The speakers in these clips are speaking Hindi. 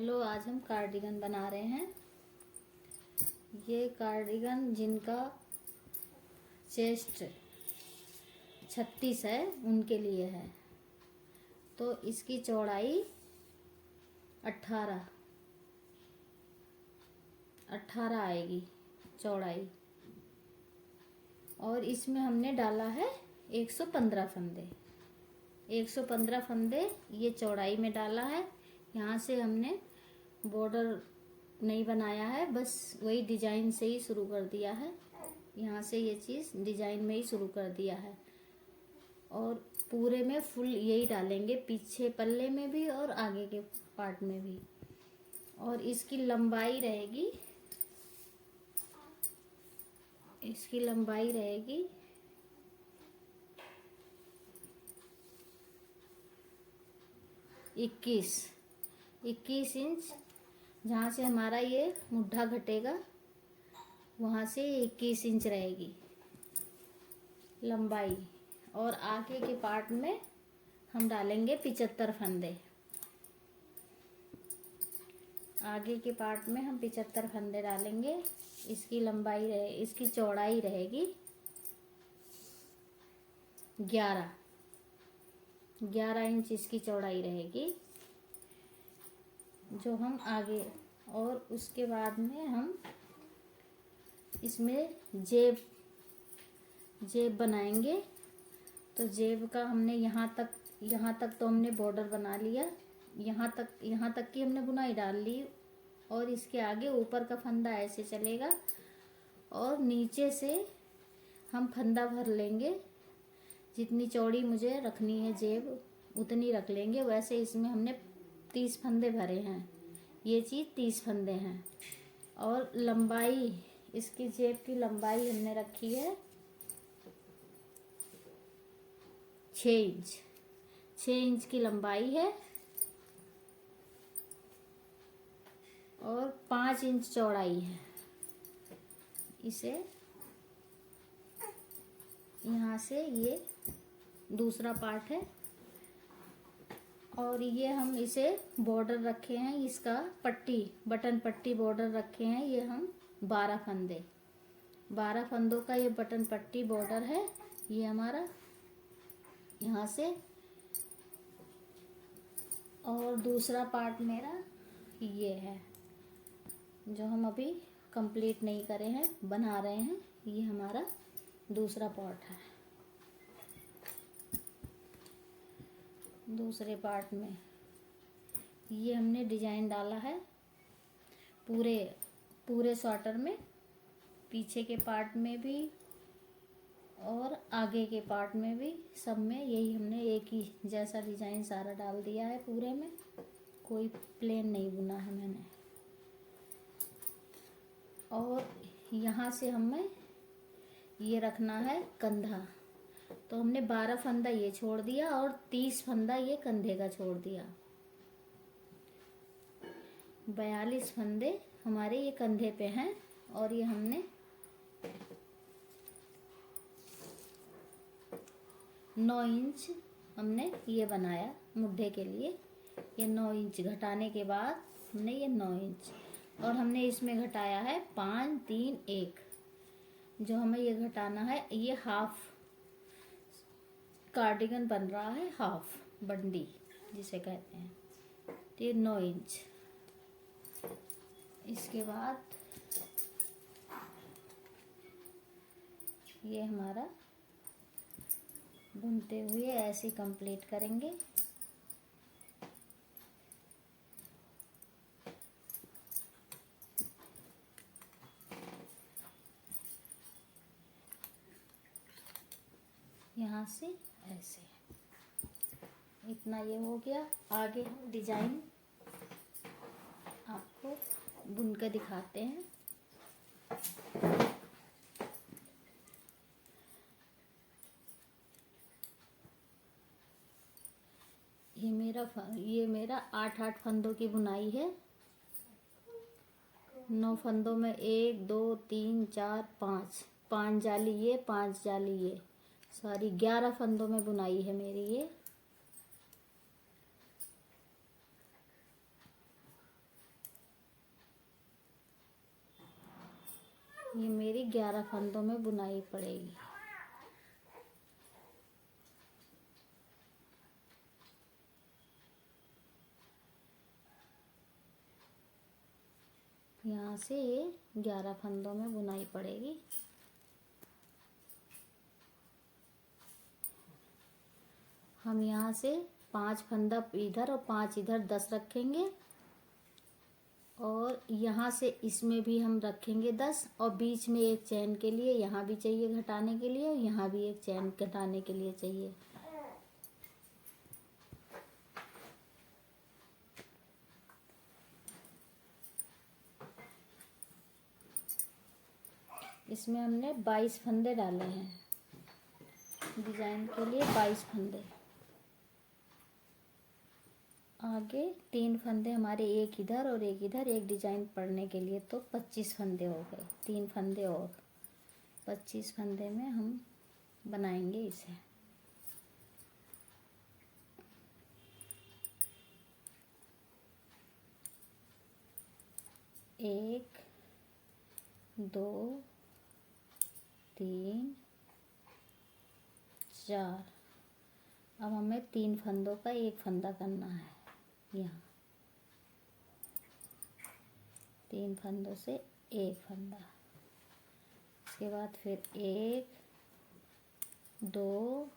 हेलो, आज हम कार्डिगन बना रहे हैं। ये कार्डिगन जिनका चेस्ट 36 है उनके लिए है। तो इसकी चौड़ाई 18 आएगी चौड़ाई, और इसमें हमने डाला है 115 फंदे। 115 फंदे ये चौड़ाई में डाला है। यहाँ से हमने बॉर्डर नहीं बनाया है, बस वही डिजाइन से ही शुरू कर दिया है। यहाँ से ये चीज़ डिजाइन में ही शुरू कर दिया है, और पूरे में फुल यही डालेंगे, पीछे पल्ले में भी और आगे के पार्ट में भी। और इसकी लंबाई रहेगी 21 इंच। जहाँ से हमारा ये मुड्ढा घटेगा वहाँ से 21 इंच रहेगी लंबाई। और आगे के पार्ट में हम डालेंगे 75 फंदे। आगे के पार्ट में हम 75 फंदे डालेंगे। इसकी चौड़ाई रहेगी 11 इंच इसकी चौड़ाई रहेगी, जो हम आगे। और उसके बाद में हम इसमें जेब बनाएंगे। तो जेब का हमने यहाँ तक तो हमने बॉर्डर बना लिया। यहाँ तक की हमने बुनाई डाल ली, और इसके आगे ऊपर का फंदा ऐसे चलेगा, और नीचे से हम फंदा भर लेंगे। जितनी चौड़ी मुझे रखनी है जेब उतनी रख लेंगे। वैसे इसमें हमने 30 फंदे भरे हैं, ये चीज़ 30 फंदे हैं। और लंबाई, इसकी जेब की लंबाई हमने रखी है 6 इंच की लंबाई है, और 5 इंच चौड़ाई है। इसे यहाँ से ये दूसरा पार्ट है, और ये हम इसे बॉर्डर रखे हैं, इसका बटन पट्टी बॉर्डर रखे हैं। ये हम 12 फंदों का ये बटन पट्टी बॉर्डर है ये हमारा यहाँ से। और दूसरा पार्ट मेरा ये है, जो हम अभी कंप्लीट नहीं करे हैं, बना रहे हैं। ये हमारा दूसरा पार्ट है। दूसरे पार्ट में ये हमने डिजाइन डाला है पूरे स्वेटर में, पीछे के पार्ट में भी और आगे के पार्ट में भी, सब में यही हमने एक ही जैसा डिजाइन सारा डाल दिया है। पूरे में कोई प्लेन नहीं बुना है मैंने। और यहाँ से हमें ये रखना है कंधा। तो हमने 12 फंदा ये छोड़ दिया और 30 फंदा ये कंधे का छोड़ दिया। 42 फंदे हमारे ये कंधे पे हैं, और ये हमने 9 इंच हमने ये बनाया मुड्ढे के लिए। ये 9 इंच घटाने के बाद हमने ये 9 इंच, और हमने इसमें घटाया है 5 3 1। जो हमें ये घटाना है, ये हाफ कार्डिगन बन रहा है, हाफ बंडी जिसे कहते हैं। तो ये 9 इंच। इसके बाद ये हमारा बुनते हुए ऐसे कंप्लीट करेंगे। यहाँ से ऐसे इतना ये हो गया। आगे हम डिजाइन आपको बुन के दिखाते हैं। ये मेरा 8 फंदों की बुनाई है। 9 फंदों में 1 2 3 4 5 जाली ये, 5 जाली ये, सॉरी 11 फंदों में बुनाई है मेरी ये। ये मेरी 11 फंदों में बुनाई पड़ेगी। यहाँ से ये 11 फंदों में बुनाई पड़ेगी। हम यहाँ से 5 फंदा इधर और 5 इधर 10 रखेंगे, और यहाँ से इसमें भी हम रखेंगे 10, और बीच में एक चैन के लिए यहाँ भी चाहिए घटाने के लिए, और यहाँ भी एक चैन घटाने के लिए चाहिए। इसमें हमने 22 फंदे डाले हैं डिजाइन के लिए, 22 फंदे। आगे 3 फंदे हमारे, एक इधर और एक इधर, एक डिजाइन पड़ने के लिए, तो 25 फंदे हो गए। 3 फंदे और 25 फंदे में हम बनाएंगे इसे। एक, 2, 3, 4। अब हमें 3 फंदों का एक फंदा करना है। यहाँ 3 फंदों से एक फंदा। इसके बाद फिर 1, 2,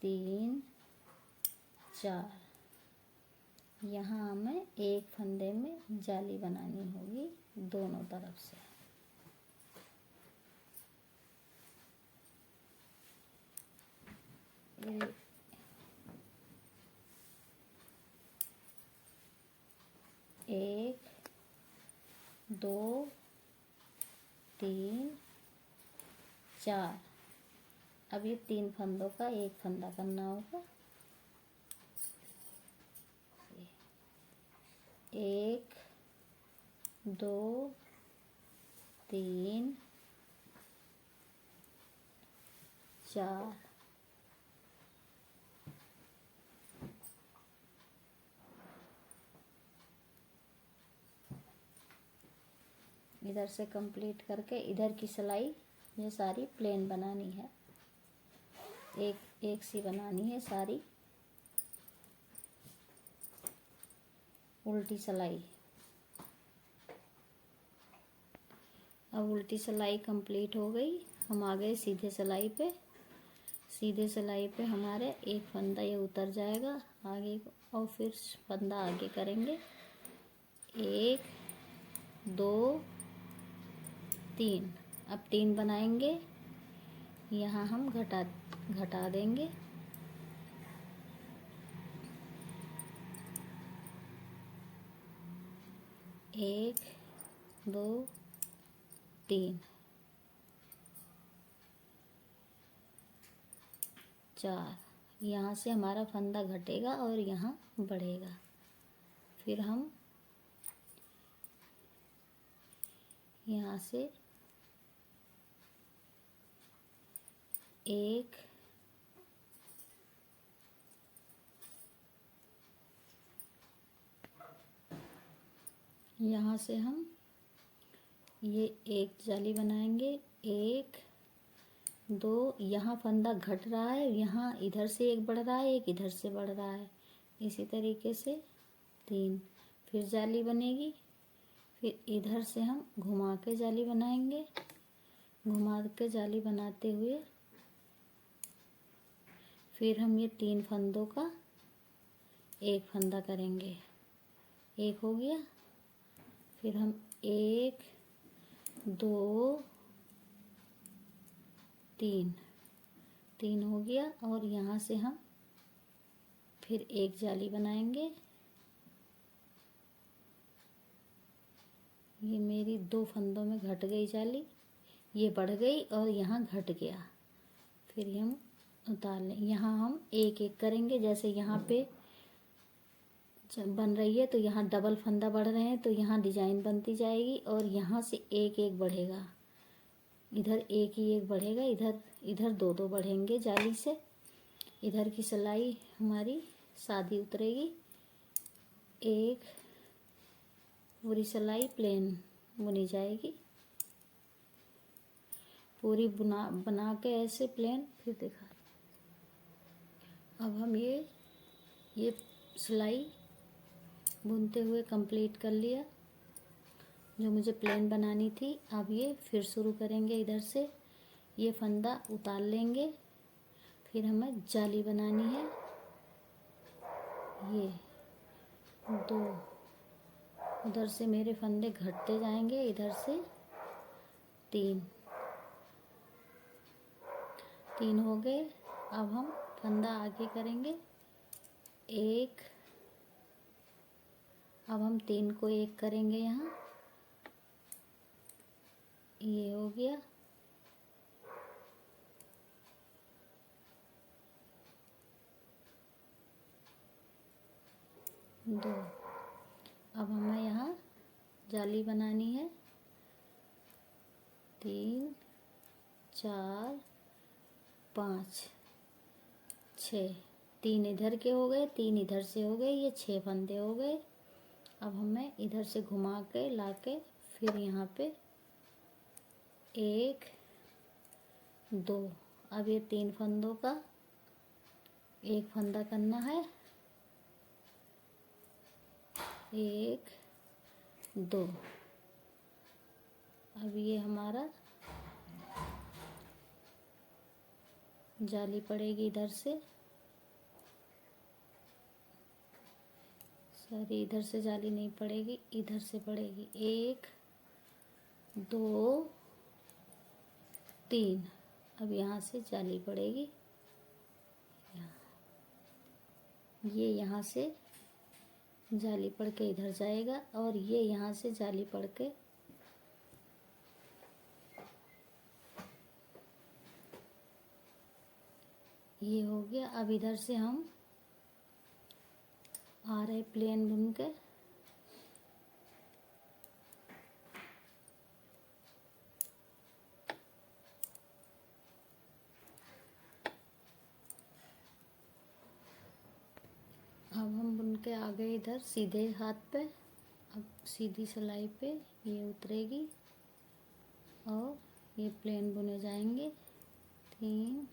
3, 4। यहाँ हमें एक फंदे में जाली बनानी होगी दोनों तरफ से। एक, 2, 3, 4। अब ये 3 फंदों का एक फंदा करना होगा। 1, 2, 3, 4। इधर से कंप्लीट करके इधर की सिलाई ये सारी प्लेन बनानी है, एक एक सी बनानी है सारी, उल्टी सिलाई। अब उल्टी सिलाई कंप्लीट हो गई, हम आ गए सीधे सिलाई पे। सीधे सिलाई पे हमारे एक फंदा ये उतर जाएगा आगे, और फिर फंदा आगे करेंगे। 1, 2, 3। अब 3 बनाएंगे, यहाँ हम घटा देंगे। एक, 2, 3, 4। यहाँ से हमारा फंदा घटेगा और यहाँ बढ़ेगा। फिर हम यहाँ से 1, यहाँ से हम ये एक जाली बनाएंगे। 1, 2, यहाँ फंदा घट रहा है, यहाँ इधर से एक बढ़ रहा है, एक इधर से बढ़ रहा है, इसी तरीके से 3। फिर जाली बनेगी, फिर इधर से हम घुमा के जाली बनाएंगे। घुमा के जाली बनाते हुए फिर हम ये 3 फंदों का एक फंदा करेंगे। एक हो गया, फिर हम 1, 2, 3 हो गया, और यहाँ से हम फिर एक जाली बनाएंगे। ये मेरी 2 फंदों में घट गई जाली, ये बढ़ गई और यहाँ घट गया। फिर ये हम उतार लें। यहाँ हम एक एक करेंगे, जैसे यहाँ पे बन रही है तो यहाँ डबल फंदा बढ़ रहे हैं तो यहाँ डिजाइन बनती जाएगी, और यहाँ से एक एक बढ़ेगा, इधर एक ही एक बढ़ेगा, इधर 2 बढ़ेंगे जाली से। इधर की सिलाई हमारी सादी उतरेगी, एक पूरी सिलाई प्लेन बुनी जाएगी। पूरी बना के ऐसे प्लेन फिर दिखा। अब हम ये सिलाई बुनते हुए कंप्लीट कर लिया जो मुझे प्लेन बनानी थी। अब ये फिर शुरू करेंगे इधर से, ये फंदा उतार लेंगे, फिर हमें जाली बनानी है। ये 2 उधर से मेरे फंदे घटते जाएंगे, इधर से 3 हो गए। अब हम फंदा आगे करेंगे 1, अब हम 3 को 1 करेंगे यहाँ, ये हो गया। दो, अब हमें यहाँ जाली बनानी है 3 4 5 6, 3 इधर के हो गए, 3 इधर से हो गए, ये 6 फंदे हो गए। अब हमें इधर से घुमा के ला के फिर यहाँ पे 1 2, अब ये 3 फंदों का 1 फंदा करना है, 1 2। अब ये हमारा जाली पड़ेगी इधर से, सॉरी इधर से जाली नहीं पड़ेगी, इधर से पड़ेगी 1 2 3। अब यहाँ से जाली पड़ेगी, ये यहाँ से जाली पड़ के इधर जाएगा और ये यहाँ से जाली पड़ के ये हो गया। अब इधर से हम आ रहे प्लेन बुन के, अब हम बुन के आ गए इधर सीधे हाथ पे। अब सीधी सिलाई पे ये उतरेगी और ये प्लेन बुने जाएंगे 3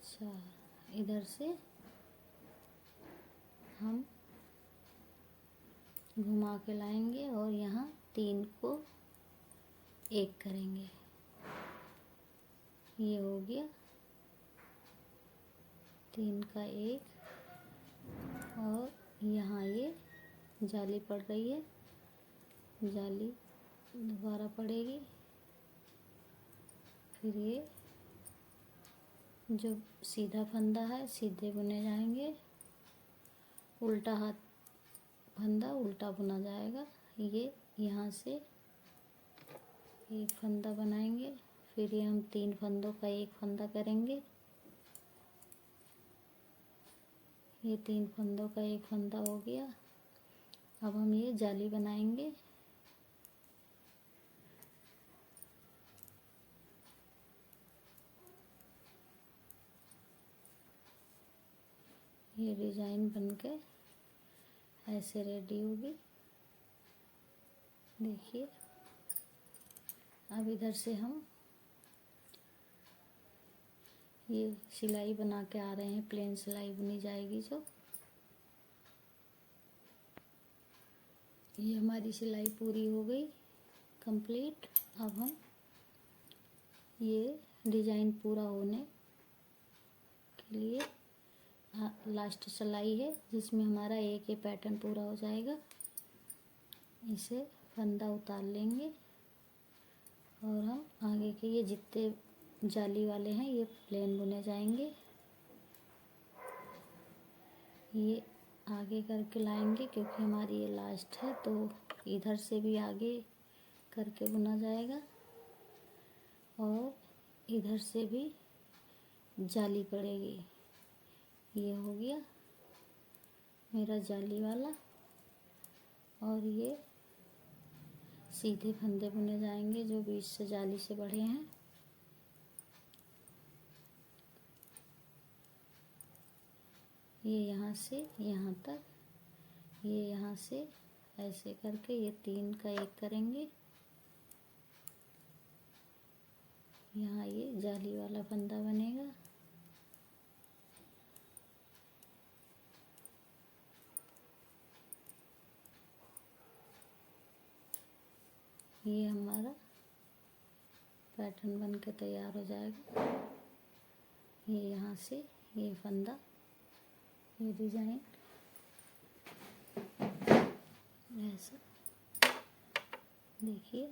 4। इधर से हम घुमा के लाएंगे और यहाँ 3 को 1 करेंगे, ये हो गया 3 का 1। और यहाँ ये जाली पड़ रही है, जाली दोबारा पड़ेगी, फिर ये जो सीधा फंदा है सीधे बुने जाएंगे, उल्टा हाथ फंदा उल्टा बुना जाएगा। ये यहाँ से एक फंदा बनाएंगे, फिर ये हम 3 फंदों का 1 फंदा करेंगे, ये 3 फंदों का 1 फंदा हो गया। अब हम ये जाली बनाएंगे, ये डिजाइन बनके ऐसे रेडी होगी, देखिए। अब इधर से हम ये सिलाई बना के आ रहे हैं, प्लेन सिलाई बुनी जाएगी जो। ये हमारी सिलाई पूरी हो गई कंप्लीट। अब हम ये डिजाइन पूरा होने के लिए लास्ट सिलाई है जिसमें हमारा एक ये पैटर्न पूरा हो जाएगा। इसे फंदा उतार लेंगे और हम आगे के ये जितने जाली वाले हैं ये प्लेन बुने जाएंगे। ये आगे करके लाएंगे क्योंकि हमारी ये लास्ट है, तो इधर से भी आगे करके बुना जाएगा और इधर से भी जाली पड़ेगी। ये हो गया मेरा जाली वाला और ये सीधे फंदे बुने जाएंगे जो बीच से जाली से बढ़े हैं। ये यहाँ से यहाँ तक, ये यहाँ से ऐसे करके ये 3 का 1 करेंगे, यहाँ ये जाली वाला फंदा बनेगा। ये हमारा पैटर्न बन के तैयार हो जाएगा। ये यहाँ से ये फंदा, ये डिजाइन ऐसा देखिए।